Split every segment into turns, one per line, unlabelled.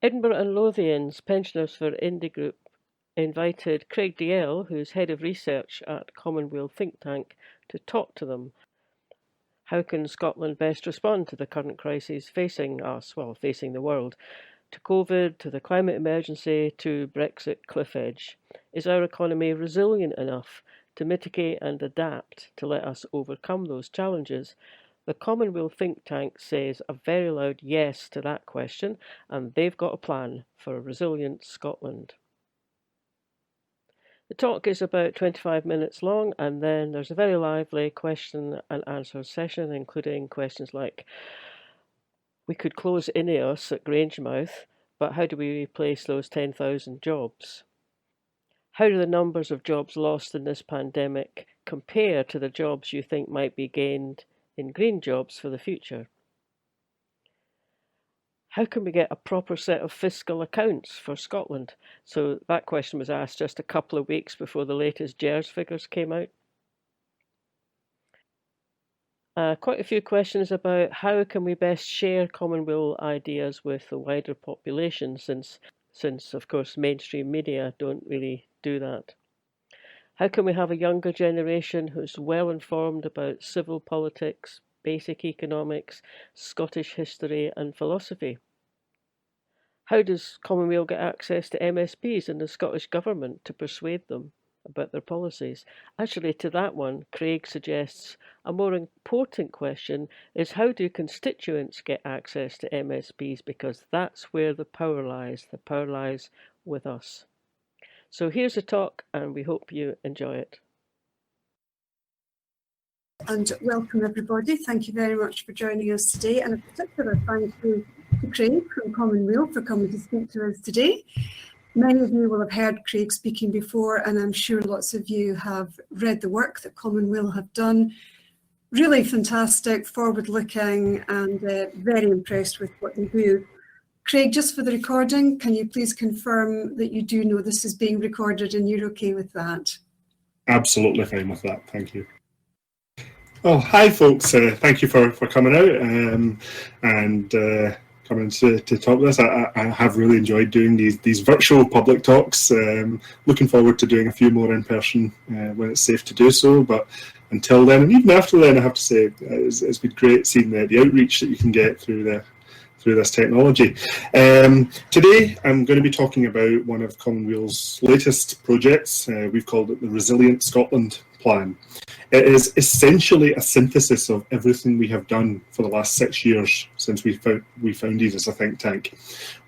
Edinburgh and Lothian's Pensioners for Indy group invited Craig Dalziel, who's head of research at Commonweal think tank, to talk to them. How can Scotland best respond to the current crises facing us, well, facing the world, to COVID, to the climate emergency, to Brexit cliff edge? Is our economy resilient enough to mitigate and adapt to let us overcome those challenges? The Commonweal think tank says a very loud yes to that question, and they've got a plan for a resilient Scotland. The talk is about 25 minutes long, and then there's a very lively question and answer session, including questions like, we could close Ineos at Grangemouth, but how do we replace those 10,000 jobs? How do the numbers of jobs lost in this pandemic compare to the jobs you think might be gained in green jobs for the future? How can we get a proper set of fiscal accounts for Scotland? So that question was asked just a couple of weeks before the latest GERS figures came out. Quite a few questions about how can we best share Commonweal ideas with the wider population, since of course mainstream media don't really do that. How can we have a younger generation who's well informed about civil politics, basic economics, Scottish history and philosophy? How does Commonweal get access to MSPs in the Scottish Government to persuade them about their policies? Actually, to that one, Craig suggests a more important question is, how do constituents get access to MSPs? Because that's where the power lies. The power lies with us. So here's a talk, and we hope you enjoy it.
And welcome everybody. Thank you very much for joining us today, and a particular thank you to Craig from Commonweal for coming to speak to us today. Many of you will have heard Craig speaking before, and I'm sure lots of you have read the work that Commonweal have done. Really fantastic, forward-looking, and very impressed with what they do. Craig, just for the recording, can you please confirm that you do know this is being recorded and you're okay with that?
Absolutely fine with that, thank you. Oh, hi folks, thank you for coming out and coming to talk to us. I have really enjoyed doing these virtual public talks. Looking forward to doing a few more in person when it's safe to do so, but until then, and even after then, I have to say, it's been great seeing the outreach that you can get through this technology. Today I'm going to be talking about one of Commonweal's latest projects. We've called it the Resilient Scotland Plan. It is essentially a synthesis of everything we have done for the last 6 years since we founded as a think tank.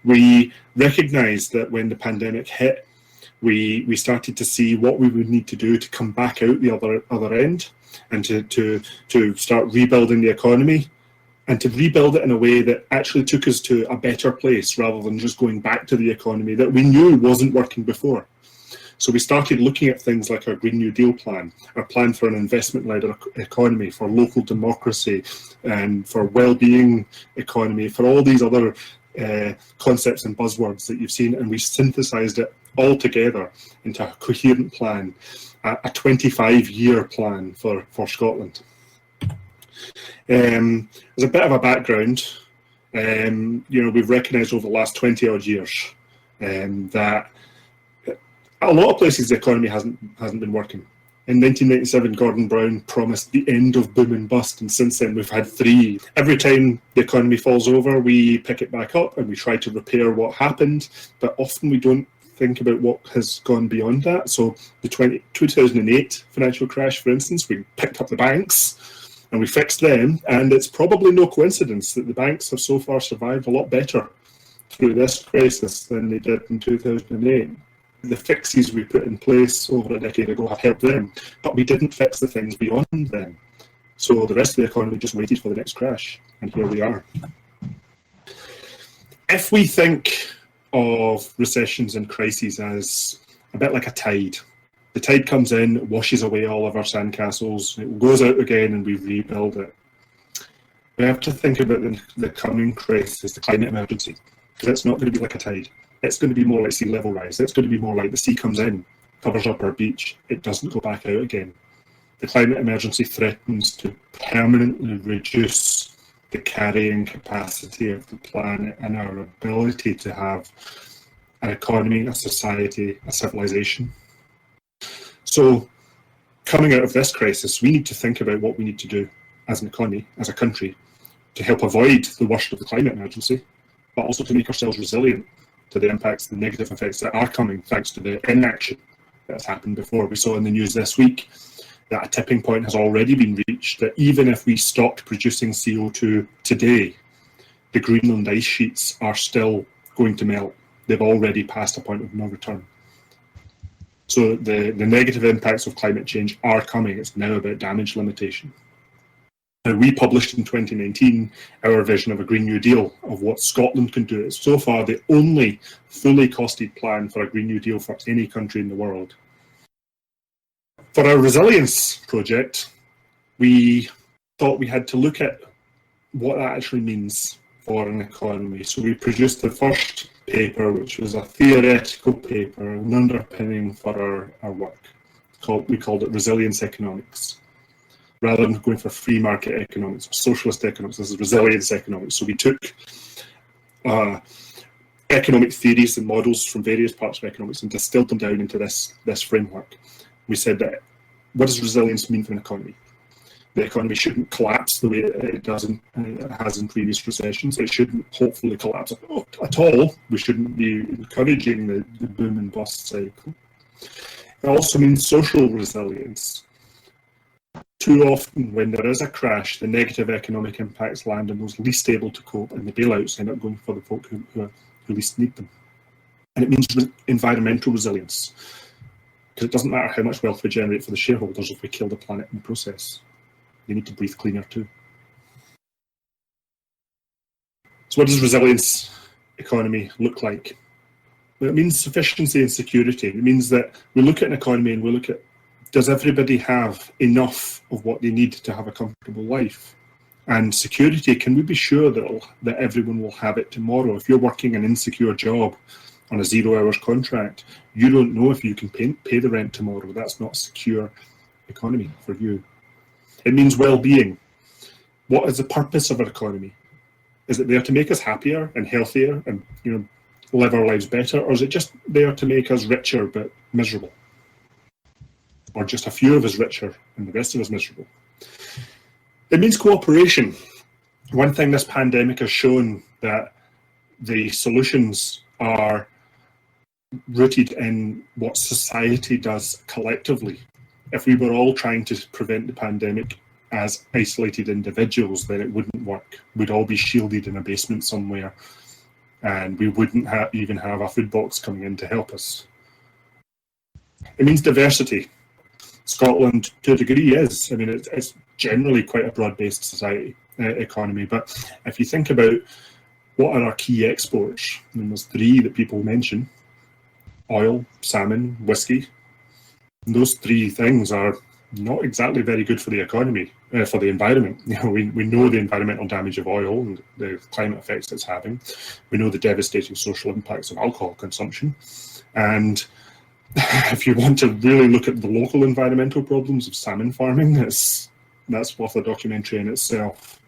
We recognised that when the pandemic hit, we started to see what we would need to do to come back out the other end, and to start rebuilding the economy, and to rebuild it in a way that actually took us to a better place rather than just going back to the economy that we knew wasn't working before. So we started looking at things like our Green New Deal plan, our plan for an investment-led economy, for local democracy, and for well-being economy, for all these other concepts and buzzwords that you've seen, and we synthesised it all together into a coherent plan, a 25-year plan for Scotland. As a bit of a background, we've recognised over the last 20 odd years that a lot of places the economy hasn't been working. In 1997, Gordon Brown promised the end of boom and bust, and since then we've had three. Every time the economy falls over, we pick it back up and we try to repair what happened, but often we don't think about what has gone beyond that. So the 2008 financial crash, for instance, we picked up the banks and we fixed them, and it's probably no coincidence that the banks have so far survived a lot better through this crisis than they did in 2008. The fixes we put in place over a decade ago have helped them, but we didn't fix the things beyond them. So the rest of the economy just waited for the next crash, and here we are. If we think of recessions and crises as a bit like a tide, the tide comes in, washes away all of our sandcastles, it goes out again, and we rebuild it. We have to think about the coming crisis, the climate emergency, because it's not going to be like a tide. It's going to be more like sea level rise. It's going to be more like the sea comes in, covers up our beach, it doesn't go back out again. The climate emergency threatens to permanently reduce the carrying capacity of the planet and our ability to have an economy, a society, a civilization. So coming out of this crisis, we need to think about what we need to do as an economy, as a country, to help avoid the worst of the climate emergency, but also to make ourselves resilient to the impacts, the negative effects that are coming thanks to the inaction that has happened before. We saw in the news this week that a tipping point has already been reached, that even if we stopped producing CO2 today, the Greenland ice sheets are still going to melt. They've already passed a point of no return. So the negative impacts of climate change are coming. It's now about damage limitation. Now, we published in 2019 our vision of a Green New Deal, of what Scotland can do. It's so far the only fully costed plan for a Green New Deal for any country in the world. For our resilience project, we thought we had to look at what that actually means for an economy. So we produced the first paper, which was a theoretical paper, an underpinning for our work. We called it Resilience Economics. Rather than going for free market economics or socialist economics, this is resilience economics. So we took economic theories and models from various parts of economics and distilled them down into this framework. We said that, what does resilience mean for an economy? The economy shouldn't collapse the way it has in previous recessions. It shouldn't hopefully collapse at all. We shouldn't be encouraging the boom and bust cycle. It also means social resilience. Too often, when there is a crash, the negative economic impacts land on those least able to cope, and the bailouts end up going for the folk who least need them. And it means environmental resilience, because it doesn't matter how much wealth we generate for the shareholders if we kill the planet in the process. They need to breathe cleaner too. So what does resilience economy look like? Well, it means sufficiency and security. It means that we look at an economy and we look at, does everybody have enough of what they need to have a comfortable life? And security, can we be sure that everyone will have it tomorrow? If you're working an insecure job on a 0 hours contract, you don't know if you can pay the rent tomorrow. That's not a secure economy for you. It means well-being. What is the purpose of our economy? Is it there to make us happier and healthier and live our lives better, or is it just there to make us richer but miserable? Or just a few of us richer and the rest of us miserable? It means cooperation. One thing this pandemic has shown, that the solutions are rooted in what society does collectively. If we were all trying to prevent the pandemic as isolated individuals, then it wouldn't work. We'd all be shielded in a basement somewhere, and we wouldn't even have a food box coming in to help us. It means diversity. Scotland, to a degree, is. I mean, it's generally quite a broad-based society, economy. But if you think about what are our key exports, I mean, there's 3 that people mention: oil, salmon, whiskey. And those 3 things are not exactly very good for the economy, for the environment. We know the environmental damage of oil and the climate effects it's having. We know the devastating social impacts of alcohol consumption. And if you want to really look at the local environmental problems of salmon farming, that's worth a documentary in itself.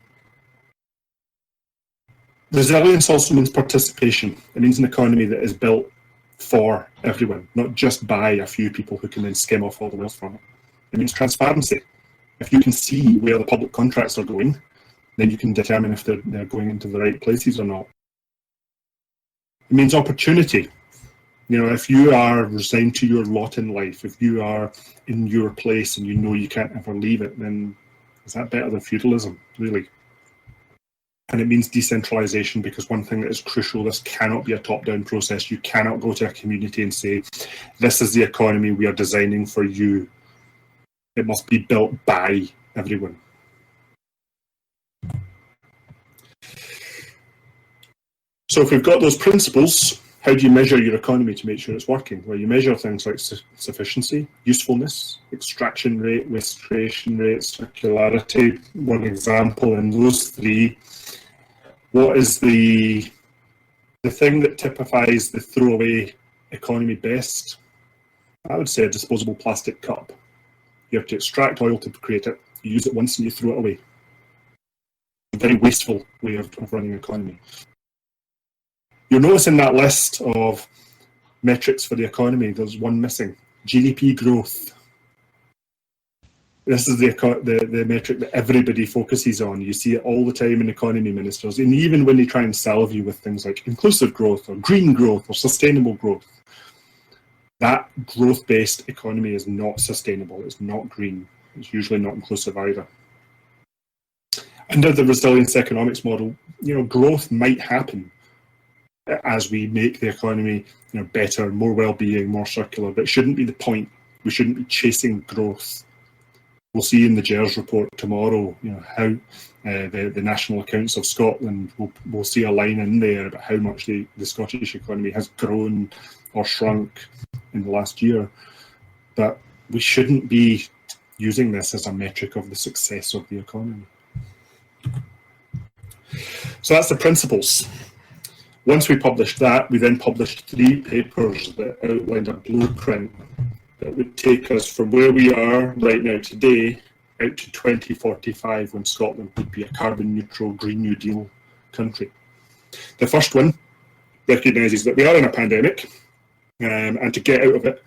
Resilience also means participation. It means an economy that is built for everyone, not just by a few people who can then skim off all the wealth from it. It means transparency. If you can see where the public contracts are going, then you can determine if they're going into the right places or not. It means opportunity. If you are resigned to your lot in life, if you are in your place and you know you can't ever leave it, then is that better than feudalism, really? And it means decentralisation, because one thing that is crucial, this cannot be a top-down process. You cannot go to a community and say, this is the economy we are designing for you. It must be built by everyone. So if we've got those principles, how do you measure your economy to make sure it's working? Well, you measure things like sufficiency, usefulness, extraction rate, waste creation rate, circularity. One example in those 3. What is the thing that typifies the throwaway economy best? I would say a disposable plastic cup. You have to extract oil to create it, you use it once and you throw it away. a very wasteful way of running an economy. You'll notice in that list of metrics for the economy, there's one missing: GDP growth. This is the metric that everybody focuses on. You see it all the time in economy ministers, and even when they try and salve you with things like inclusive growth or green growth or sustainable growth. That growth-based economy is not sustainable. It's not green. It's usually not inclusive either. Under the resilience economics model, growth might happen as we make the economy better, more well-being, more circular, but it shouldn't be the point. We shouldn't be chasing growth. We'll see in the GERS report tomorrow, how the National Accounts of Scotland, we'll see a line in there about how much the Scottish economy has grown or shrunk in the last year. But we shouldn't be using this as a metric of the success of the economy. So that's the principles. Once we published that, we then published 3 papers that outlined a blueprint that would take us from where we are right now today out to 2045, when Scotland would be a carbon neutral Green New Deal country. The first one recognises that we are in a pandemic, and to get out of it,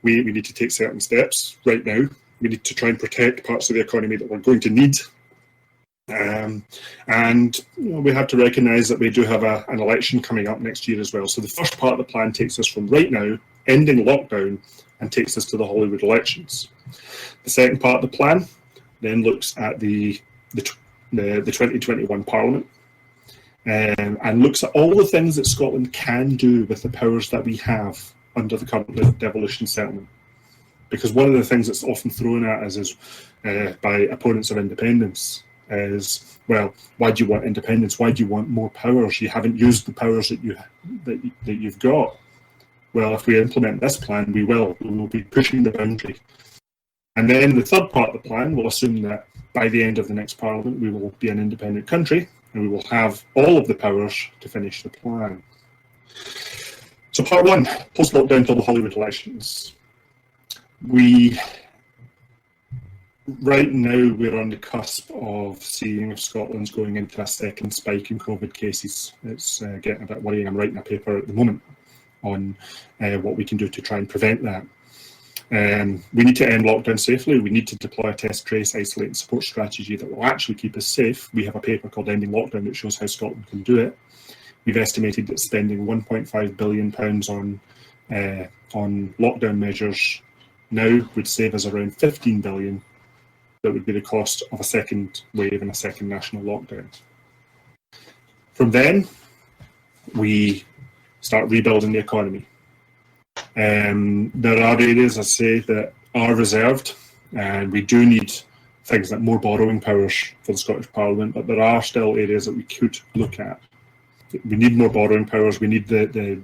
we need to take certain steps right now. We need to try and protect parts of the economy that we're going to need. And we have to recognise that we do have an election coming up next year as well. So the first part of the plan takes us from right now, ending lockdown, and takes us to the Hollywood elections. The second part of the plan then looks at the 2021 Parliament, and looks at all the things that Scotland can do with the powers that we have under the current devolution settlement. Because one of the things that's often thrown at us is by opponents of independence is, well, why do you want independence? Why do you want more powers? You haven't used the powers that you've got. Well, if we implement this plan, we will. We will be pushing the boundary. And then the third part of the plan will assume that by the end of the next Parliament, we will be an independent country, and we will have all of the powers to finish the plan. So part 1, post-lockdown till the Hollywood elections. Right now, we're on the cusp of seeing if Scotland's going into a second spike in COVID cases. It's getting a bit worrying. I'm writing a paper at the moment on what we can do to try and prevent that. We need to end lockdown safely. We need to deploy a test, trace, isolate and support strategy that will actually keep us safe. We have a paper called Ending Lockdown that shows how Scotland can do it. We've estimated that spending £1.5 billion on lockdown measures now would save us around £15 billion. That would be the cost of a second wave and a second national lockdown. From then, we start rebuilding the economy. There are areas, I say, that are reserved, and we do need things like more borrowing powers for the Scottish Parliament, but there are still areas that we could look at. We need more borrowing powers. We need the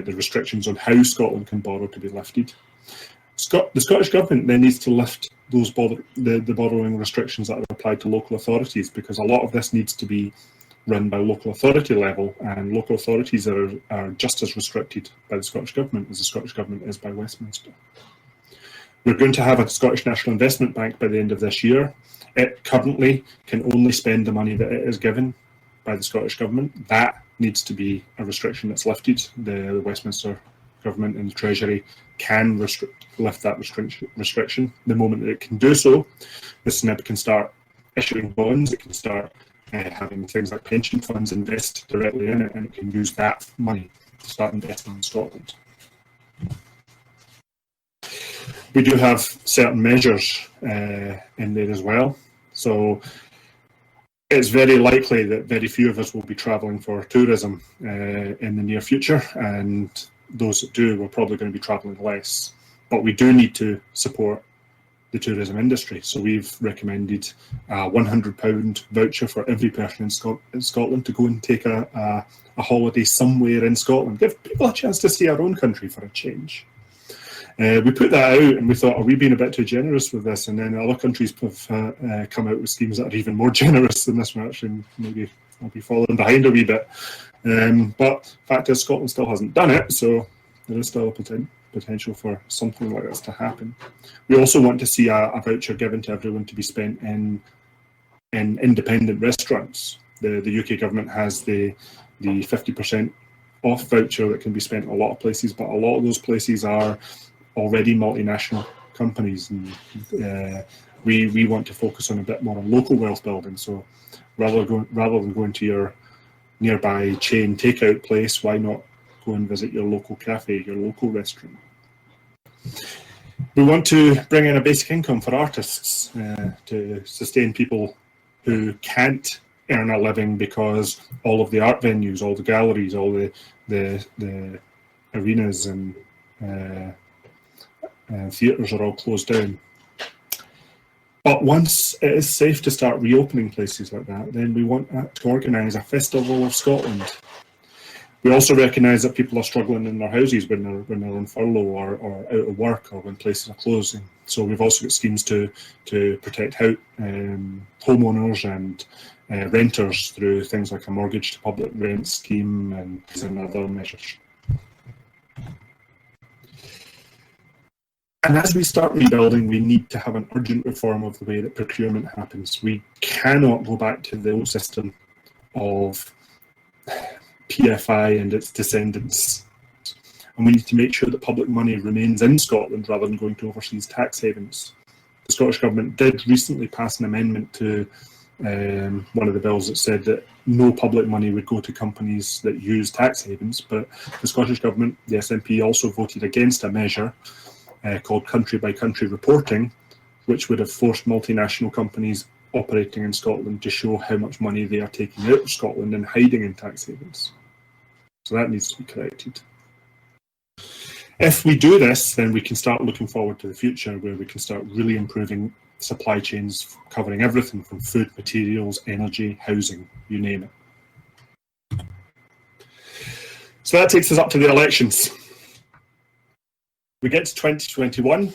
restrictions on how Scotland can borrow to be lifted. The Scottish Government then needs to lift those the borrowing restrictions that are applied to local authorities, because a lot of this needs to be run by local authority level, and local authorities are just as restricted by the Scottish Government as the Scottish Government is by Westminster. We're going to have a Scottish National Investment Bank by the end of this year. It currently can only spend the money that it is given by the Scottish Government. That needs to be a restriction that's lifted. The Westminster Government and the Treasury can lift that restriction. The moment that it can do so, the SNIB can start issuing bonds. It can start having things like pension funds invest directly in it, and it can use that money to start investing in Scotland. We do have certain measures in there as well. So it's very likely that very few of us will be travelling for tourism in the near future, and those that do, we're probably going to be travelling less. But we do need to support the tourism industry. So we've recommended a £100 voucher for every person in Scotland to go and take a holiday somewhere in Scotland. Give people a chance to see our own country for a change. We put that out and we thought, are we being a bit too generous with this? And then other countries have come out with schemes that are even more generous than this one. Actually, maybe I'll be falling behind a wee bit. But the fact is, Scotland still hasn't done it, so there is still a potential for something like this to happen. We also want to see a voucher given to everyone to be spent in in independent restaurants. The UK government has the 50% off voucher that can be spent in a lot of places, but a lot of those places are already multinational companies, and we want to focus on a bit more on local wealth building. So rather than going to your nearby chain takeout place, why not go and visit your local cafe, your local restaurant? We want to bring in a basic income for artists to sustain people who can't earn a living because all of the art venues, all the galleries, all the arenas and theatres are all closed down. But once it is safe to start reopening places like that, then we want to organise a Festival of Scotland. We also recognise that people are struggling in their houses when they're on furlough or out of work, or when places are closing. So we've also got schemes to protect homeowners and renters through things like a mortgage to public rent scheme and other measures. And as we start rebuilding, we need to have an urgent reform of the way that procurement happens. We cannot go back to the old system of PFI and its descendants. And we need to make sure that public money remains in Scotland rather than going to overseas tax havens. The Scottish Government did recently pass an amendment to one of the bills that said that no public money would go to companies that use tax havens, but the Scottish Government, the SNP, also voted against a measure called country-by-country reporting, which would have forced multinational companies operating in Scotland to show how much money they are taking out of Scotland and hiding in tax havens. So that needs to be corrected. If we do this, then we can start looking forward to the future, where we can start really improving supply chains, covering everything from food, materials, energy, housing, you name it. So that takes us up to the elections. We get to 2021,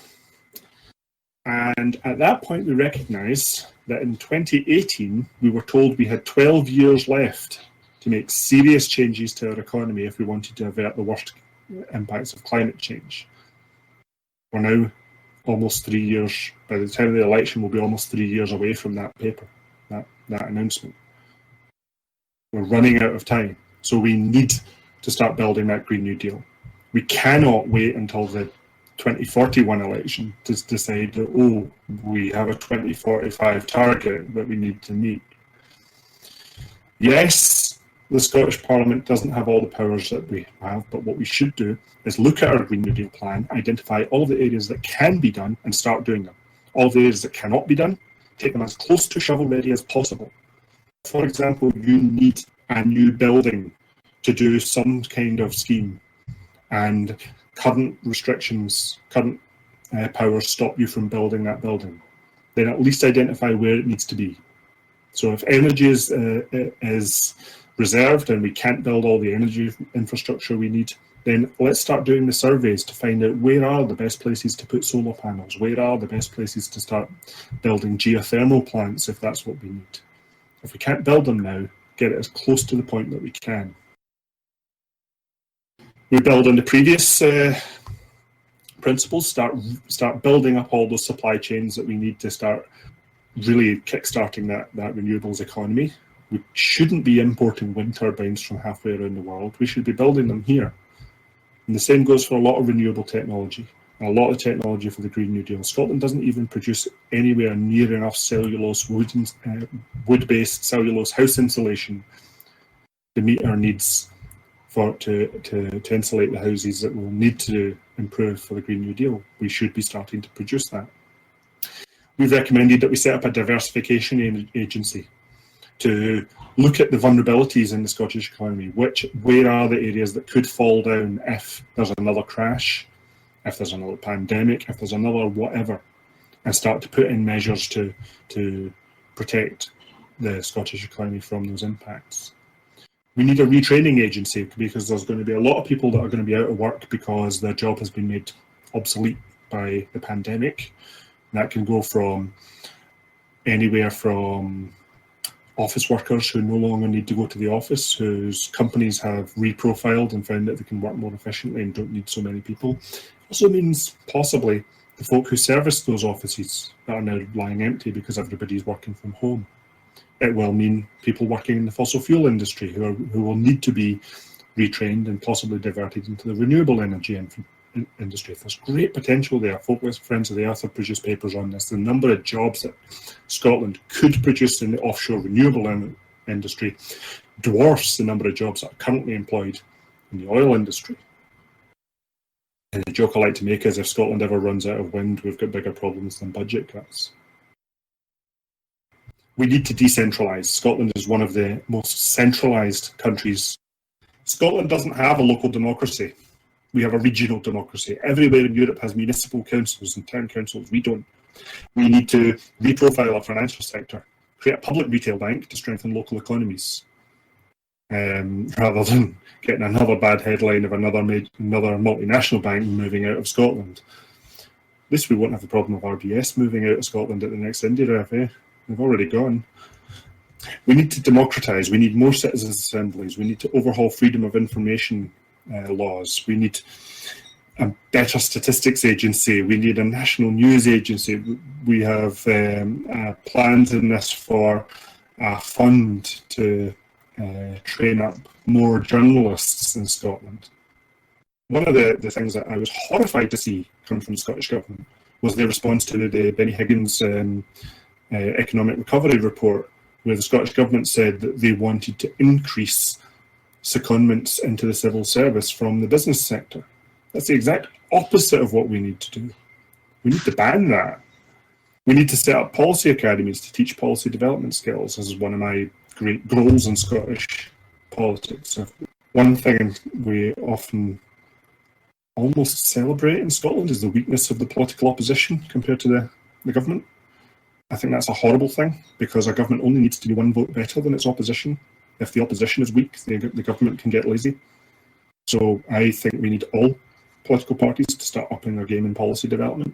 and at that point we recognise that in 2018 we were told we had 12 years left to make serious changes to our economy if we wanted to avert the worst impacts of climate change. We're now almost 3 years, by the time of the election we'll be almost 3 years away from that paper, that announcement. We're running out of time, so we need to start building that Green New Deal. We cannot wait until the 2041 election to decide that, oh, we have a 2045 target that we need to meet. Yes, the Scottish Parliament doesn't have all the powers that we have, but what we should do is look at our Green New Deal plan, identify all of the areas that can be done and start doing them. All the areas that cannot be done, take them as close to shovel ready as possible. For example, you need a new building to do some kind of scheme, and current restrictions, current powers stop you from building that building, then at least identify where it needs to be. So if energy is reserved and we can't build all the energy infrastructure we need, then let's start doing the surveys to find out where are the best places to put solar panels, where are the best places to start building geothermal plants if that's what we need. If we can't build them now, get it as close to the point that we can. We build on the previous principles, start building up all those supply chains that we need to start really kickstarting that renewables economy. We shouldn't be importing wind turbines from halfway around the world. We should be building them here. And the same goes for a lot of renewable technology, and a lot of technology for the Green New Deal. Scotland doesn't even produce anywhere near enough cellulose, wood-based cellulose house insulation to meet our needs to insulate the houses that we'll need to improve for the Green New Deal. We should be starting to produce that. We've recommended that we set up a diversification agency to look at the vulnerabilities in the Scottish economy. Where are the areas that could fall down if there's another crash, if there's another pandemic, if there's another whatever, and start to put in measures to protect the Scottish economy from those impacts. We need a retraining agency because there's going to be a lot of people that are going to be out of work because their job has been made obsolete by the pandemic. And that can go from anywhere from office workers who no longer need to go to the office, whose companies have reprofiled and found that they can work more efficiently and don't need so many people. It also means possibly the folk who service those offices that are now lying empty because everybody's working from home. it will mean people working in the fossil fuel industry who will need to be retrained and possibly diverted into the renewable energy industry. There's great potential there. Folkless Friends of the Earth have produced papers on this. The number of jobs that Scotland could produce in the offshore renewable industry dwarfs the number of jobs that are currently employed in the oil industry. And the joke I like to make is if Scotland ever runs out of wind, we've got bigger problems than budget cuts. We need to decentralise. Scotland is one of the most centralised countries. Scotland doesn't have a local democracy. We have a regional democracy. Everywhere in Europe has municipal councils and town councils. We don't. We need to reprofile our financial sector, create a public retail bank to strengthen local economies, rather than getting another bad headline of another multinational bank moving out of Scotland. At least we won't have the problem of RBS moving out of Scotland at the next Indy ref. They've already gone. We need to democratise. We need more citizens' assemblies. We need to overhaul freedom of information laws. We need a better statistics agency. We need a national news agency. We have plans in this for a fund to train up more journalists in Scotland. One of the things that I was horrified to see come from the Scottish Government was their response to the Benny Higgins economic recovery report, where the Scottish Government said that they wanted to increase secondments into the civil service from the business sector. That's the exact opposite of what we need to do. We need to ban that. We need to set up policy academies to teach policy development skills. This is one of my great goals in Scottish politics. One thing we often almost celebrate in Scotland is the weakness of the political opposition compared to the government. I think that's a horrible thing, because a government only needs to be one vote better than its opposition. If the opposition is weak, the government can get lazy. So I think we need all political parties to start upping their game in policy development.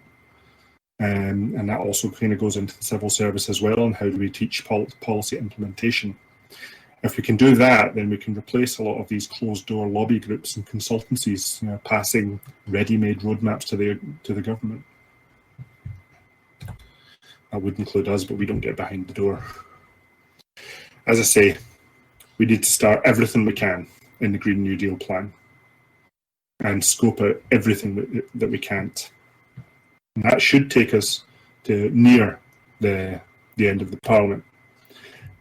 And that also kind of goes into the civil service as well, and how do we teach policy implementation. If we can do that, then we can replace a lot of these closed-door lobby groups and consultancies, passing ready-made roadmaps to the government. That would include us, but we don't get behind the door. As I say, we need to start everything we can in the Green New Deal plan and scope out everything that we can't. And that should take us to near the end of the Parliament.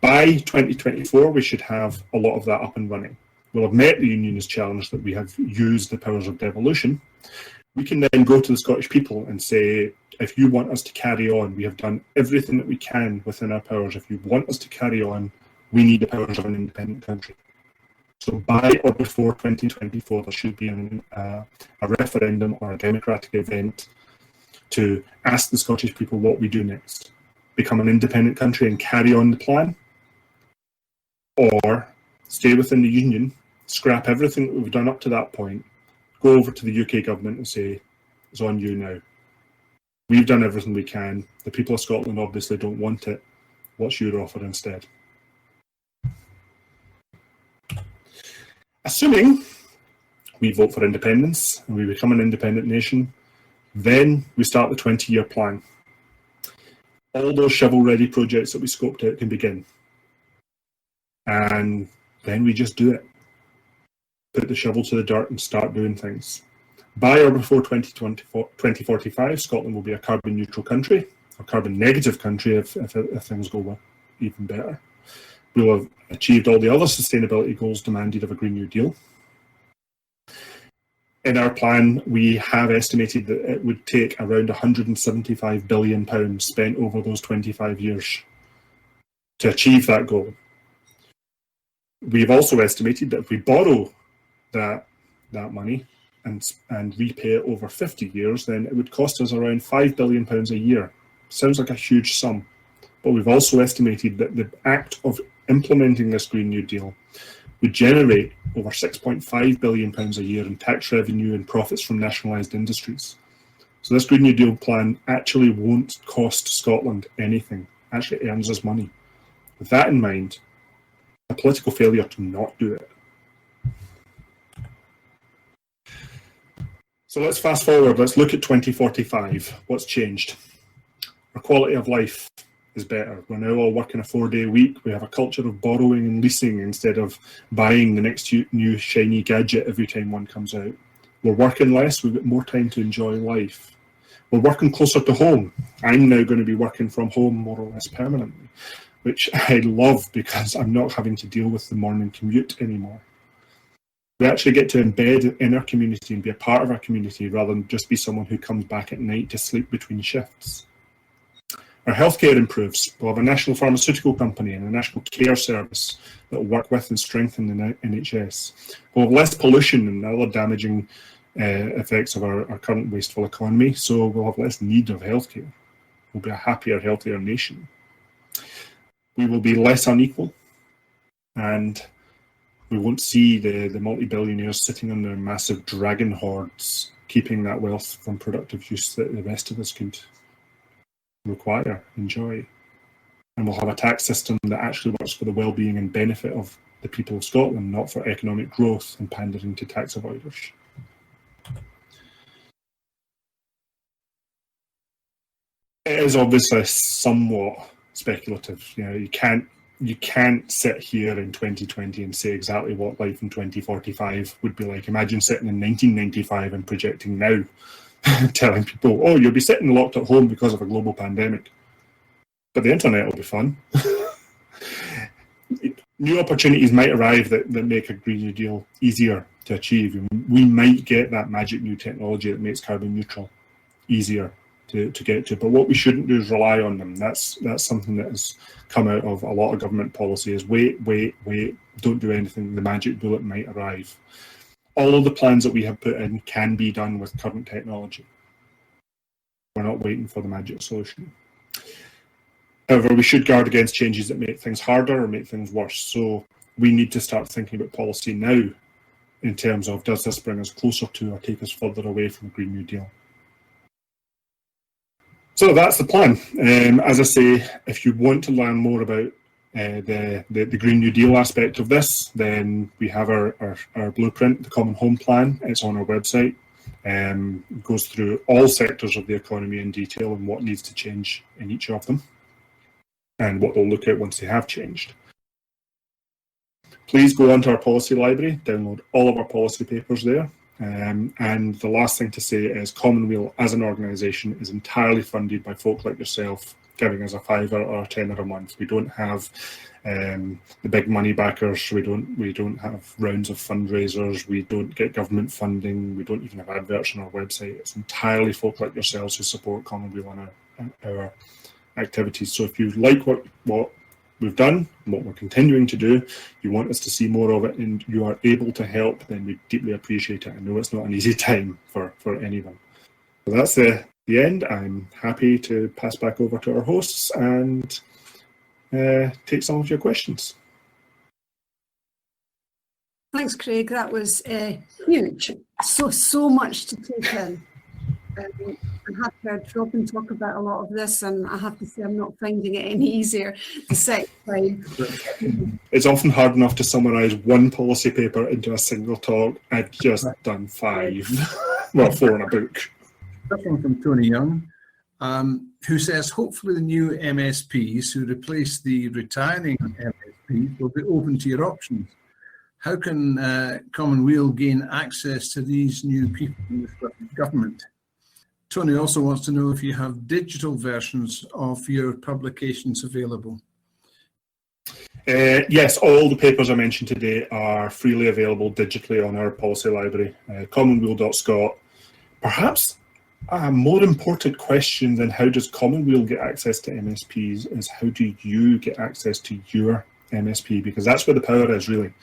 By 2024, we should have a lot of that up and running. We'll have met the Unionist challenge that we have used the powers of devolution. We can then go to the Scottish people and say, if you want us to carry on, we have done everything that we can within our powers. If you want us to carry on, we need the powers of an independent country. So by or before 2024, there should be a referendum or a democratic event to ask the Scottish people what we do next. Become an independent country and carry on the plan, or stay within the Union, scrap everything that we've done up to that point, go over to the UK government and say, it's on you now. We've done everything we can. The people of Scotland obviously don't want it. What's your offer instead? Assuming we vote for independence and we become an independent nation, then we start the 20-year plan. All those shovel-ready projects that we scoped out can begin. And then we just do it. Put the shovel to the dirt and start doing things. By or before 2045, Scotland will be a carbon neutral country, a carbon negative country if things go even better. We'll have achieved all the other sustainability goals demanded of a Green New Deal. In our plan, we have estimated that it would take around £175 billion spent over those 25 years to achieve that goal. We've also estimated that if we borrow that money and repay it over 50 years, then it would cost us around £5 billion a year. Sounds like a huge sum, but we've also estimated that the act of implementing this Green New Deal would generate over £6.5 billion a year in tax revenue and profits from nationalised industries. So this Green New Deal plan actually won't cost Scotland anything, actually earns us money. With that in mind, a political failure to not do it. So let's fast forward, let's look at 2045. What's changed? Our quality of life is better. We're now all working a 4-day week. We have a culture of borrowing and leasing instead of buying the next new shiny gadget every time one comes out. We're working less. We've got more time to enjoy life. We're working closer to home. I'm now going to be working from home more or less permanently, which I love because I'm not having to deal with the morning commute anymore. We actually get to embed in our community and be a part of our community rather than just be someone who comes back at night to sleep between shifts. Our healthcare improves. We'll have a national pharmaceutical company and a national care service that will work with and strengthen the NHS. We'll have less pollution and other damaging effects of our current wasteful economy, so we'll have less need of healthcare. We'll be a happier, healthier nation. We will be less unequal, and we won't see the multi-billionaires sitting on their massive dragon hoards, keeping that wealth from productive use that the rest of us could require, enjoy. And we'll have a tax system that actually works for the well-being and benefit of the people of Scotland, not for economic growth and pandering to tax avoiders. It is obviously somewhat speculative. You know, you can't sit here in 2020 and say exactly what life in 2045 would be like. Imagine sitting in 1995 and projecting now, telling people, oh, you'll be sitting locked at home because of a global pandemic. But the internet will be fun. New opportunities might arrive that make a Green New Deal easier to achieve. We might get that magic new technology that makes carbon neutral easier to get to. But what we shouldn't do is rely on them. That's something that has come out of a lot of government policy is wait, don't do anything. The magic bullet might arrive. All of the plans that we have put in can be done with current technology. We're not waiting for the magic solution. However, we should guard against changes that make things harder or make things worse. So we need to start thinking about policy now in terms of, does this bring us closer to or take us further away from the Green New Deal? So that's the plan. As I say, if you want to learn more about the Green New Deal aspect of this, then we have our blueprint, the Common Home Plan. It's on our website. It goes through all sectors of the economy in detail and what needs to change in each of them and what they'll look at once they have changed. Please go onto our policy library, download all of our policy papers there. And the last thing to say is Commonweal as an organisation is entirely funded by folk like yourself, giving us a £5 or a £10 a month. We don't have the big money backers. We don't have rounds of fundraisers. We don't get government funding. We don't even have adverts on our website. It's entirely folk like yourselves who support Commonweal on our activities. So if you like what we've done and what we're continuing to do, you want us to see more of it, and you are able to help, then we deeply appreciate it. I know it's not an easy time for anyone. So that's the end. I'm happy to pass back over to our hosts and take some of your questions.
Thanks, Craig. That was huge. So much to take in. I have heard Robin talk about a lot of this, and I have to say I'm not finding it any easier the second time.
It's often hard enough to summarise one policy paper into a single talk. I've just done 5. Well, 4 in a book.
This one from Tony Young, who says, hopefully the new MSPs who replace the retiring MSPs will be open to your options. How can Commonweal gain access to these new people in the government? Tony also wants to know if you have digital versions of your publications available.
Yes, all the papers I mentioned today are freely available digitally on our policy library, commonweal.scot. Perhaps a more important question than how does Commonweal get access to MSPs is how do you get access to your MSP, because that's where the power is really.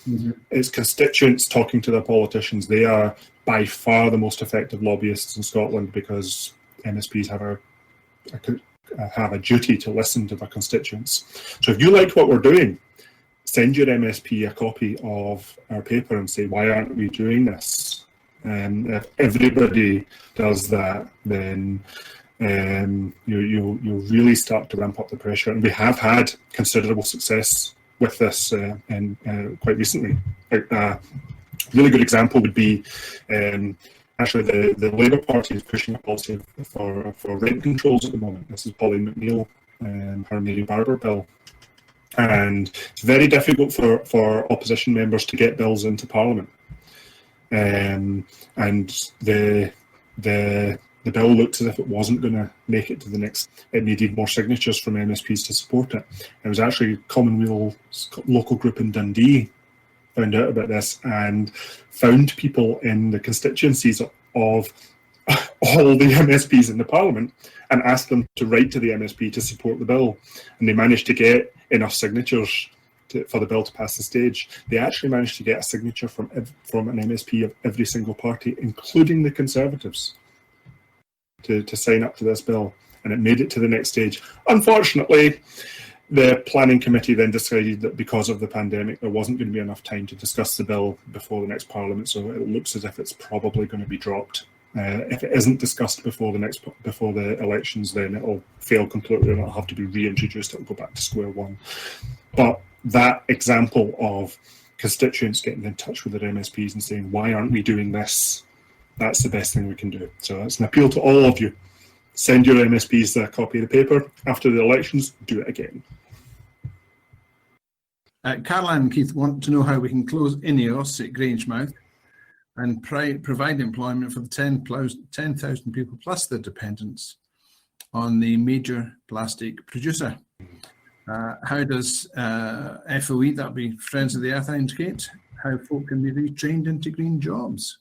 Mm-hmm. It's constituents talking to their politicians. They are by far the most effective lobbyists in Scotland because MSPs have a duty to listen to their constituents. So if you like what we're doing, send your MSP a copy of our paper and say, why aren't we doing this? And if everybody does that, then you'll really start to ramp up the pressure. And we have had considerable success with this quite recently. A really good example would be actually the Labour Party is pushing a policy for rent controls at the moment. This is Pauline McNeill her Mary Barber bill. And it's very difficult for opposition members to get bills into Parliament. And the bill looked as if it wasn't going to make it to the next. It needed more signatures from MSPs to support it. It was actually Commonweal's local group in Dundee found out about this and found people in the constituencies of all the MSPs in the Parliament and asked them to write to the MSP to support the bill. And they managed to get enough signatures for the bill to pass the stage. They actually managed to get a signature from an MSP of every single party, including the Conservatives, to sign up to this bill, and it made it to the next stage. Unfortunately, the planning committee then decided that because of the pandemic, there wasn't going to be enough time to discuss the bill before the next Parliament, so it looks as if it's probably going to be dropped. If it isn't discussed before the elections, then it'll fail completely and it'll have to be reintroduced. It'll go back to square one. But that example of constituents getting in touch with their MSPs and saying, why aren't we doing this? That's the best thing we can do. So it's an appeal to all of you. Send your MSPs a copy of the paper. After the elections, do it again.
Caroline and Keith want to know how we can close INEOS at Grangemouth and provide employment for the 10,000 people plus their dependents on the major plastic producer. How does FOE, that'll be Friends of the Earth, indicate how folk can be retrained into green jobs?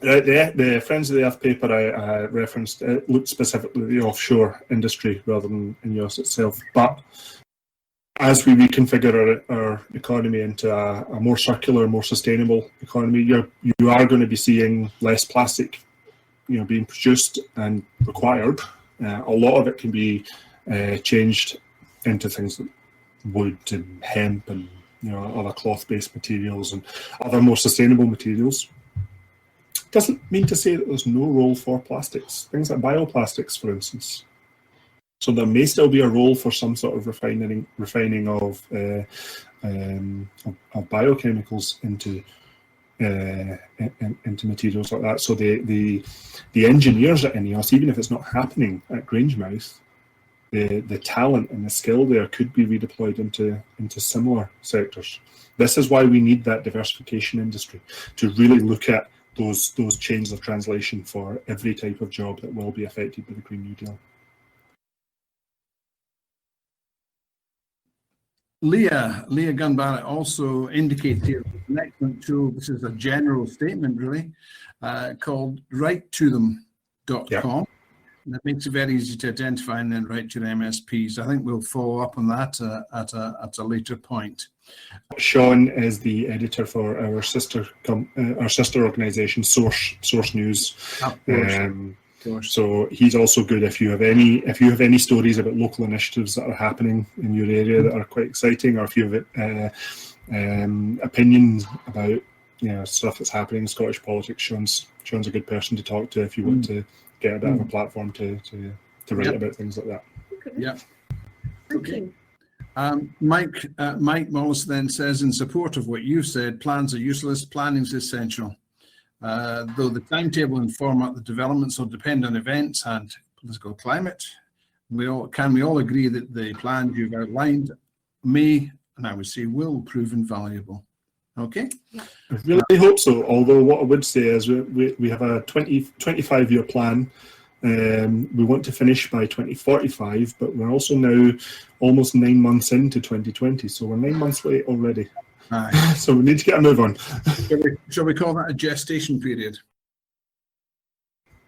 The Friends of the Earth paper I referenced looked specifically at the offshore industry rather than INEOS itself. But as we reconfigure our economy into a more circular, more sustainable economy, you are going to be seeing less plastic, being produced and required. A lot of it can be changed into things like wood and hemp and other cloth-based materials and other more sustainable materials. Doesn't mean to say that there's no role for plastics, things like bioplastics, for instance. So there may still be a role for some sort of refining of biochemicals into materials like that. So the engineers at INEOS, even if it's not happening at Grangemouth, the talent and the skill there could be redeployed into similar sectors. This is why we need that diversification industry to really look at those chains of translation for every type of job that will be affected by the Green New Deal.
Leah Gunbarrett also indicates here an excellent tool. This is a general statement, really, called writetoThem.com.
Yeah.
That makes it very easy to identify and then write to your MSPs. I think we'll follow up on that at a later point.
Sean is the editor for our sister organisation, Source News. So he's also good if you have any stories about local initiatives that are happening in your area that are quite exciting, or if you have opinions about stuff that's happening in Scottish politics. Sean's a good person to talk to if you want to get a bit of a platform to write about things like that.
Yeah.
Okay.
Mike Mollis then says, in support of what you've said, plans are useless, planning is essential. Though the timetable and format of the developments will depend on events and political climate, we all agree that the plans you've outlined may, and I would say will, prove invaluable. Okay?
I really hope so, although what I would say is we have a 25-year plan. We want to finish by 2045, but we're also now almost 9 months into 2020, so we're 9 months late already. So we need to get a move on.
Shall we call that a gestation period?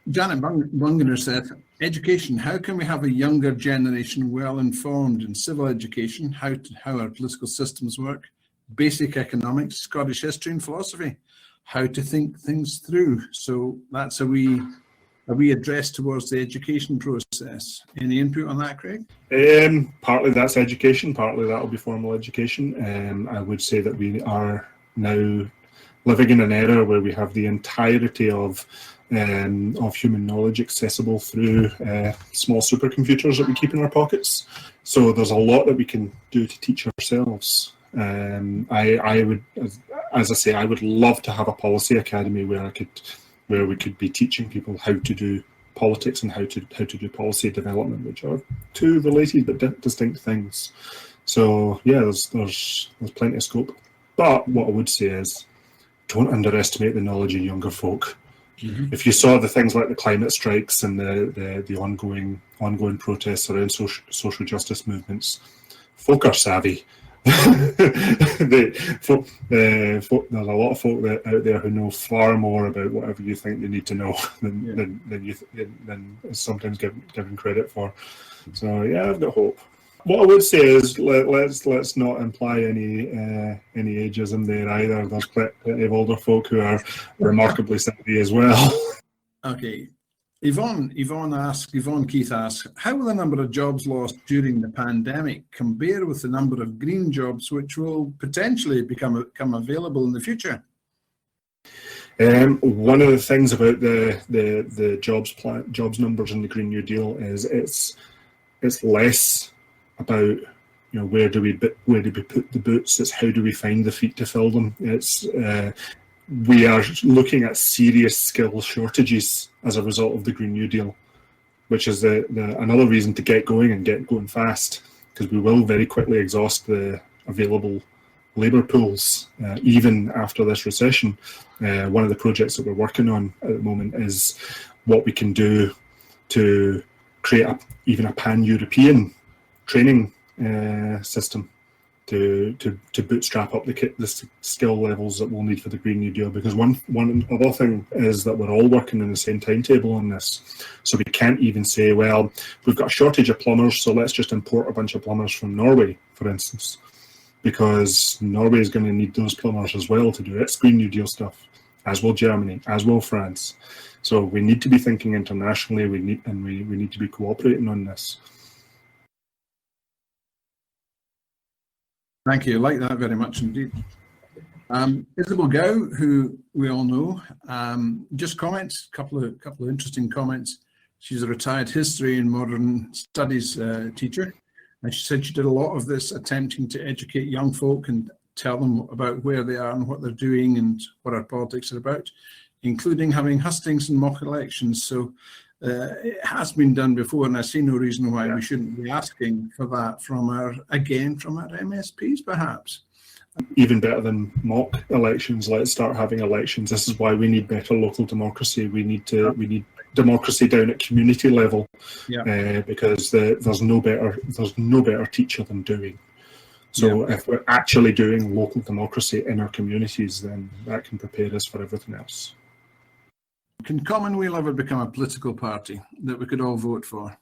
Janet Bungener said, education, how can we have a younger generation well informed in civil education, how our political systems work, basic economics, Scottish history and philosophy, how to think things through? So that's a wee address towards the education process. Any input on that, Craig?
Partly that's education, partly that'll be formal education. I would say that we are now living in an era where we have the entirety of human knowledge accessible through small supercomputers that we keep in our pockets. So there's a lot that we can do to teach ourselves. I would, as I say, I would love to have a policy academy where we could be teaching people how to do politics and how to do policy development, which are two related but distinct things. So yeah, there's plenty of scope. But what I would say is, don't underestimate the knowledge of younger folk.
Mm-hmm.
If you saw the things like the climate strikes and the ongoing protests around social justice movements, folk are savvy. There's a lot of folk out there who know far more about whatever you think they need to know than is sometimes given credit for. So yeah, I've got hope. What I would say is let's not imply any ageism there either. There's plenty of older folk who are remarkably savvy as well.
Okay. Yvonne Keith asks, how will the number of jobs lost during the pandemic compare with the number of green jobs which will potentially become available in the future?
One of the things about the jobs numbers in the Green New Deal is it's less about where do we put the boots. It's how do we find the feet to fill them. It's we are looking at serious skill shortages as a result of the Green New Deal, which is another reason to get going fast, because we will very quickly exhaust the available labour pools even after this recession. One of the projects that we're working on at the moment is what we can do to create even a pan-European training system to bootstrap up the skill levels that we'll need for the Green New Deal. Because one other thing is that we're all working in the same timetable on this. So we can't even say, well, we've got a shortage of plumbers, so let's just import a bunch of plumbers from Norway, for instance, because Norway is going to need those plumbers as well to do its Green New Deal stuff, as will Germany, as will France. So we need to be thinking internationally. We need to be cooperating on this.
Thank you. I like that very much indeed. Isabel Gow, who we all know, just comments, couple of interesting comments. She's a retired history and modern studies teacher, and she said she did a lot of this attempting to educate young folk and tell them about where they are and what they're doing and what our politics are about, including having hustings and mock elections. So it has been done before, and I see no reason why we shouldn't be asking for that from our MSPs, perhaps.
Even better than mock elections, let's start having elections. This is why we need better local democracy. We need democracy down at community level, because there's no better teacher than doing. So if we're actually doing local democracy in our communities, then that can prepare us for everything else.
Can Commonweal ever become a political party that we could all vote for?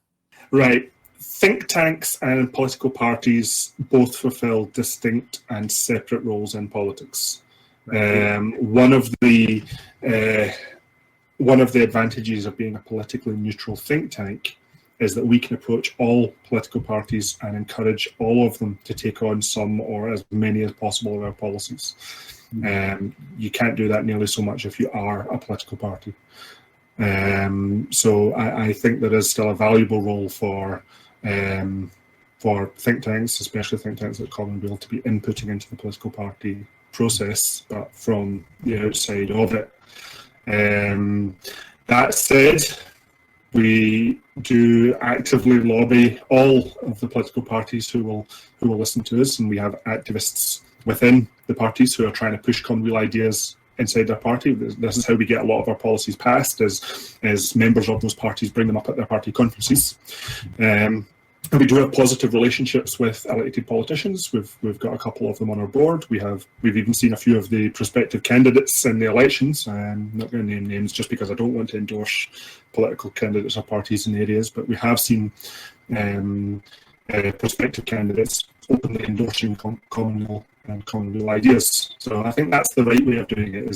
Right. Think tanks and political parties both fulfill distinct and separate roles in politics. One of the advantages of being a politically neutral think tank is that we can approach all political parties and encourage all of them to take on some or as many as possible of our policies. You can't do that nearly so much if you are a political party. So I think there is still a valuable role for think tanks, especially think tanks like Commonweal, to be inputting into the political party process, but from the outside of it. That said, we do actively lobby all of the political parties who will listen to us, and we have activists within the parties who are trying to push Commonweal ideas inside their party. This is how we get a lot of our policies passed, as members of those parties bring them up at their party conferences. And we do have positive relationships with elected politicians. We've got a couple of them on our board. We've even seen a few of the prospective candidates in the elections. I'm not going to name names just because I don't want to endorse political candidates or parties in areas, but we have seen prospective candidates openly endorsing Commonweal and Commonweal ideas. So I think that's the right way of doing it.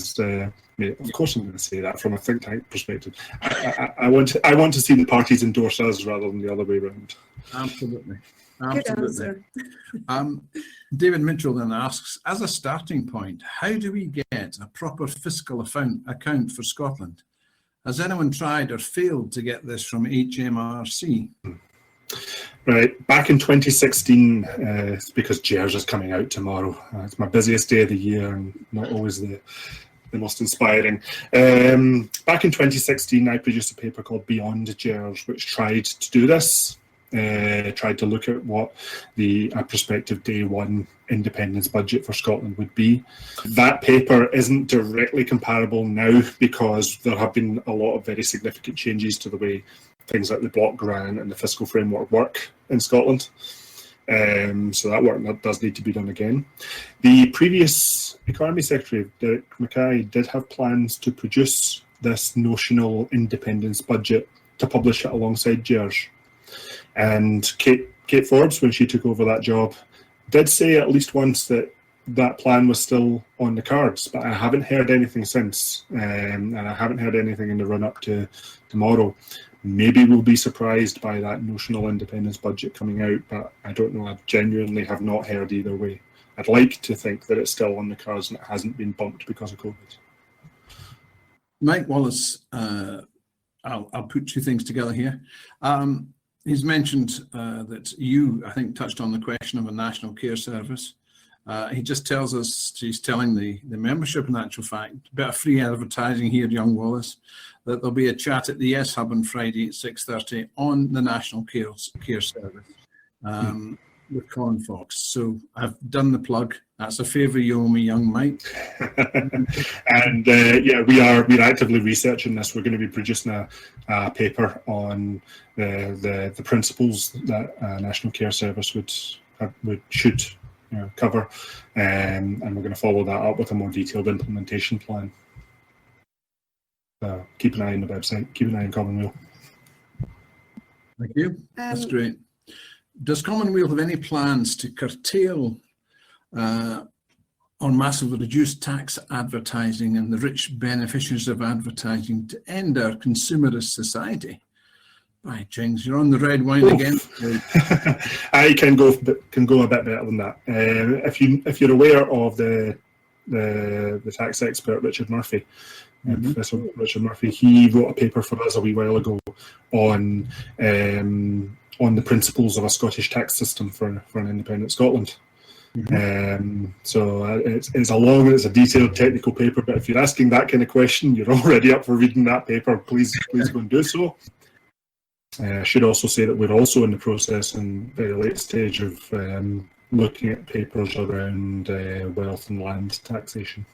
Of course I'm going to say that from a think tank perspective. I want to see the parties endorse us rather than the other way around.
Absolutely.
Good answer.
David Mitchell then asks, as a starting point, how do we get a proper fiscal account for Scotland? Has anyone tried or failed to get this from HMRC?
Right, back in 2016, it's because GERS is coming out tomorrow. It's my busiest day of the year and not always the most inspiring. Back in 2016, I produced a paper called Beyond GERS, which tried to do this. Tried to look at what a prospective day one independence budget for Scotland would be. That paper isn't directly comparable now because there have been a lot of very significant changes to the way things like the block grant and the fiscal framework work in Scotland. So that work does need to be done again. The previous Economy Secretary, Derek Mackay, did have plans to produce this notional independence budget to publish it alongside GERS. And Kate Forbes, when she took over that job, did say at least once that that plan was still on the cards, but I haven't heard anything since, and I haven't heard anything in the run-up to tomorrow. Maybe we'll be surprised by that notional independence budget coming out, but I don't know. I genuinely have not heard either way. I'd like to think that it's still on the cards and it hasn't been bumped because of COVID.
Mike Wallace, I'll put two things together here. He's mentioned that you, I think, touched on the question of a national care service. He just tells us, he's telling the membership, in actual fact, a bit of free advertising here, young Wallace, that there'll be a chat at the Yes Hub on Friday at 6:30 on the National Care Service with Colin Fox. So I've done the plug. That's a favour you owe me, young Mike.
And we're actively researching this. We're going to be producing a paper on the principles that a National Care Service should cover, and we're going to follow that up with a more detailed implementation plan. Keep an eye on the website, keep an eye on Commonweal.
Thank you. That's great. Does Commonweal have any plans to curtail or massively reduce tax advertising and the rich beneficiaries of advertising to end our consumerist society? Right, James, you're on the red wine again.
I can go a bit better than that. If you're aware of the tax expert Richard Murphy, Professor Richard Murphy, he wrote a paper for us a wee while ago on the principles of a Scottish tax system for an independent Scotland. So it's a long and it's a detailed technical paper, but if you're asking that kind of question, you're already up for reading that paper. Please go and do so. I should also say that we're also in the process and very late stage of looking at papers around wealth and land taxation.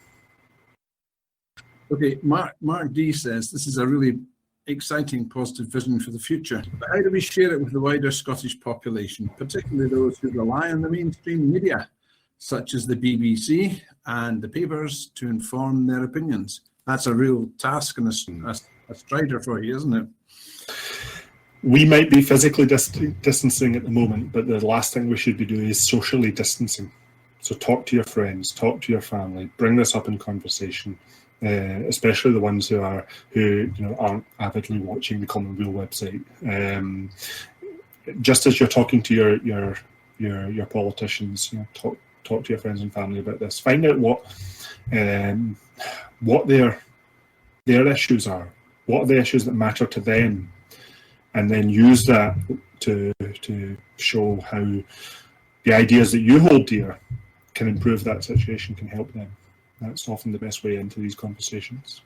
Okay, Mark D says this is a really exciting, positive vision for the future. But how do we share it with the wider Scottish population, particularly those who rely on the mainstream media, such as the BBC and the papers, to inform their opinions? That's a real task and a strider for you, isn't it?
We might be physically distancing at the moment, but the last thing we should be doing is socially distancing. So talk to your friends, talk to your family, bring this up in conversation, especially the ones who aren't avidly watching the Commonweal website. Just as you're talking to your politicians, talk to your friends and family about this. Find out what their issues are, what are the issues that matter to them. And then use that to show how the ideas that you hold dear can improve that situation, can help them. That's often the best way into these conversations.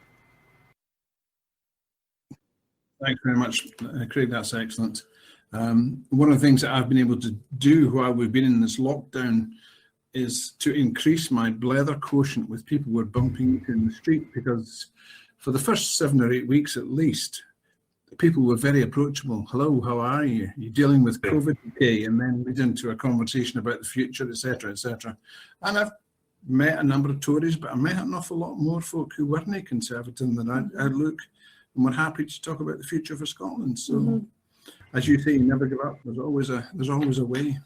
Thanks very much, Craig. That's excellent. One of the things that I've been able to do while we've been in this lockdown is to increase my blether quotient with people we're bumping into in the street, because for the first 7 or 8 weeks at least, people were very approachable. Hello, how are you? You're dealing with COVID, okay? And then lead into a conversation about the future, etc., etc. And I've met a number of Tories, but I met an awful lot more folk who weren't conservative than I'd look, and we're happy to talk about the future for Scotland. So, as you say, you never give up. There's always a way.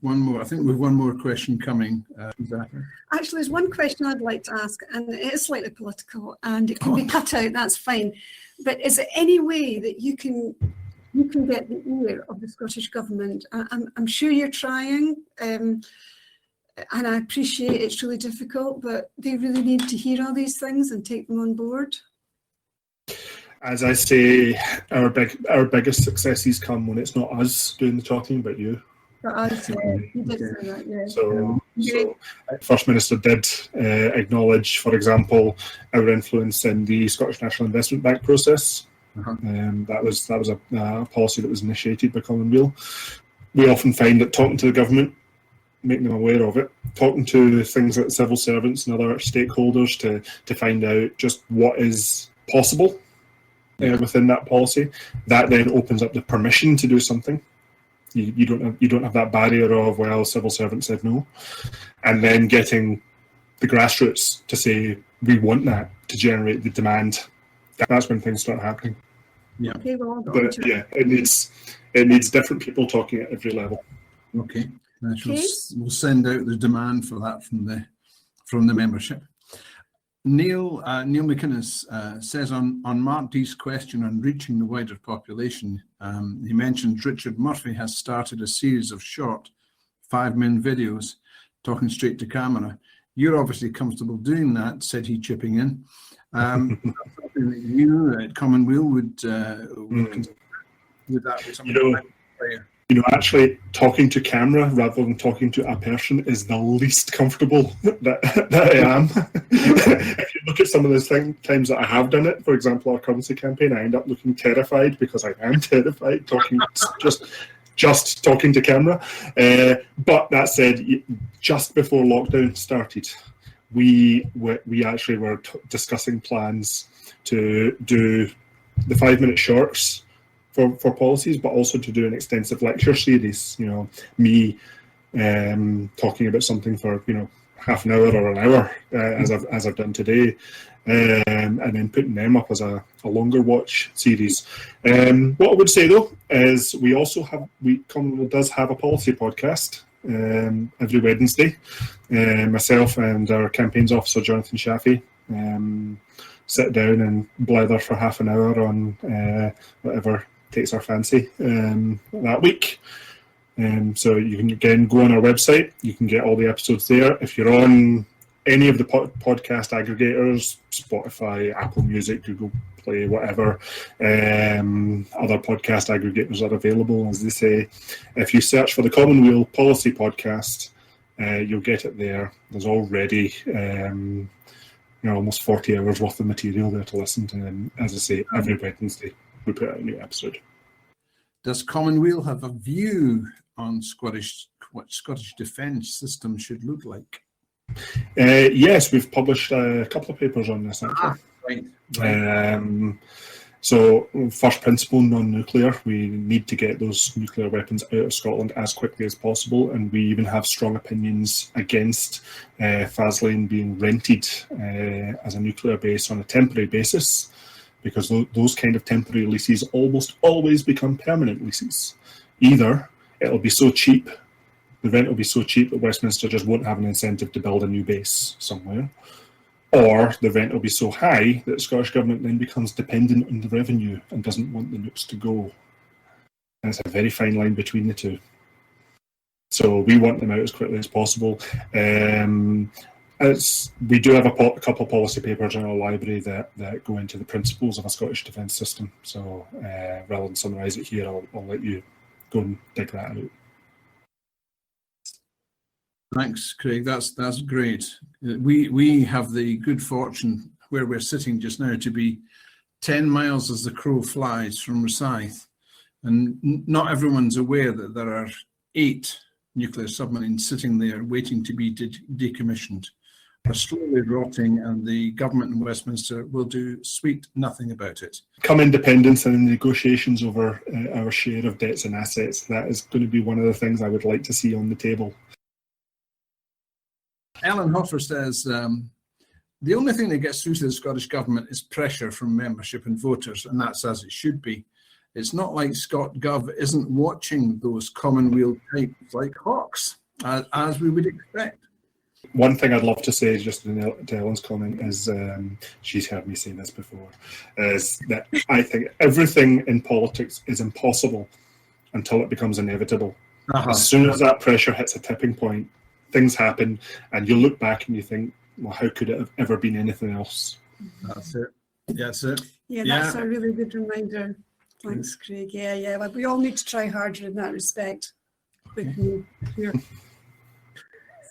One more. I think we've one more question coming. Exactly.
Actually, there's one question I'd like to ask, and it is slightly political, and it can be cut out. That's fine. But is there any way that you can get the ear of the Scottish Government? I'm sure you're trying, and I appreciate it's really difficult, but they really need to hear all these things and take them on board.
As I say, our biggest successes come when it's not us doing the talking, but you.
For us, you did say that, yeah.
So So First Minister did acknowledge, for example, our influence in the Scottish National Investment Bank process. That was a policy that was initiated by Commonweal. We often find that talking to the government, making them aware of it, talking to things like civil servants and other stakeholders to find out just what is possible within that policy, that then opens up the permission to do something. You don't have that barrier of, well, civil servants said no, and then getting the grassroots to say we want that to generate the demand. That's when things start happening.
Yeah.
Okay, well,
But yeah, it needs different people talking at every level.
Okay. We'll send out the demand for that from the membership. Neil McInnes says on Mark D's question on reaching the wider population, he mentioned Richard Murphy has started a series of short 5-minute videos talking straight to camera. You're obviously comfortable doing that, said he, chipping in. Something that you at Commonweal would consider. Would that be something
actually talking to camera rather than talking to a person is the least comfortable that I am. If you look at some of those times that I have done it, for example, our currency campaign, I end up looking terrified because I am terrified talking just talking to camera. But that said, just before lockdown started, we actually were discussing plans to do the 5-minute shorts for policies, but also to do an extensive lecture series. Me talking about something for half an hour or an hour, as I've done today, and then putting them up as a longer watch series. What I would say though is Commonweal does have a policy podcast every Wednesday. Myself and our campaigns officer Jonathan Shaffey sit down and blather for half an hour on whatever takes our fancy that week. So you can again go on our website, you can get all the episodes there. If you're on any of the podcast aggregators, Spotify, Apple Music, Google Play, whatever, other podcast aggregators are available, as they say. If you search for the Commonweal Policy Podcast, you'll get it there. There's already almost 40 hours worth of material there to listen to, and as I say, every Wednesday we put out a new episode.
Does Commonweal have a view on what Scottish defence system should look like?
Yes, we've published a couple of papers on this actually.
Right.
So first principle, non-nuclear. We need to get those nuclear weapons out of Scotland as quickly as possible, and we even have strong opinions against Faslane being rented as a nuclear base on a temporary basis, because those kind of temporary leases almost always become permanent leases. Either it'll be so cheap, the rent will be so cheap that Westminster just won't have an incentive to build a new base somewhere, or the rent will be so high that the Scottish Government then becomes dependent on the revenue and doesn't want the nukes to go. And it's a very fine line between the two. So we want them out as quickly as possible. We do have a couple of policy papers in our library that go into the principles of a Scottish defence system. So rather than summarise it here, I'll let you go and dig that out.
Thanks, Craig. That's great. We have the good fortune where we're sitting just now to be 10 miles as the crow flies from Rosyth, and not everyone's aware that there are 8 nuclear submarines sitting there waiting to be decommissioned. Are slowly rotting, and the government in Westminster will do sweet nothing about it.
Come independence and negotiations over our share of debts and assets, that is going to be one of the things I would like to see on the table.
Ellen Hoffer says, the only thing that gets through to the Scottish Government is pressure from membership and voters, and that's as it should be. It's not like ScotGov isn't watching those Commonweal types like hawks, as we would expect.
One thing I'd love to say, just to Ellen's comment, is she's heard me say this before, is that I think everything in politics is impossible until it becomes inevitable. As soon as that pressure hits a tipping point, things happen, and you look back and you think, well, how could it have ever been anything else?
That's it. That's it.
Yeah, that's a really good reminder. Thanks, Craig. Yeah. Like, we all need to try harder in that respect.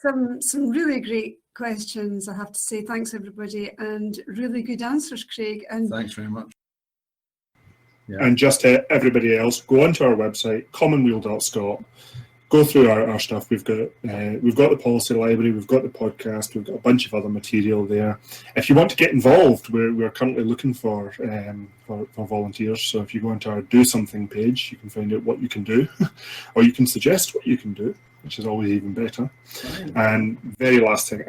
So some really great questions, I have to say. Thanks, everybody, and really good answers, Craig. And
Thanks very much. Yeah.
And just to everybody else, go onto our website, commonweal.scot, go through our stuff. We've got the policy library, we've got the podcast, we've got a bunch of other material there. If you want to get involved, we're currently looking for volunteers. So if you go onto our Do Something page, you can find out what you can do, or you can suggest what you can do, which is always even better. And very last thing,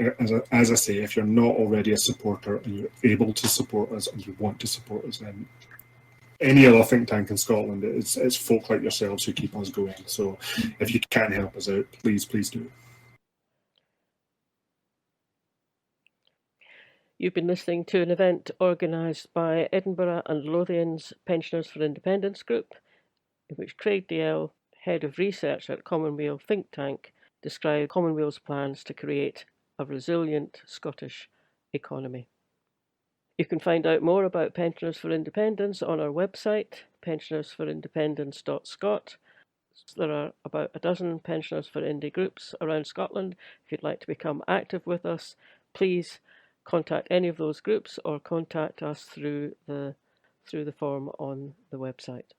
as I say, if you're not already a supporter and you're able to support us and you want to support us, then any other think tank in Scotland, it's folk like yourselves who keep us going. So if you can help us out, please do.
You've been listening to an event organised by Edinburgh and Lothian's Pensioners for Independence group, in which Craig Dalziel, Head of Research at Commonweal think tank, described Commonweal's plans to create a resilient Scottish economy. You can find out more about Pensioners for Independence on our website, pensionersforindependence.scot. There are about a dozen Pensioners for Indy groups around Scotland. If you'd like to become active with us, please contact any of those groups or contact us through the form on the website.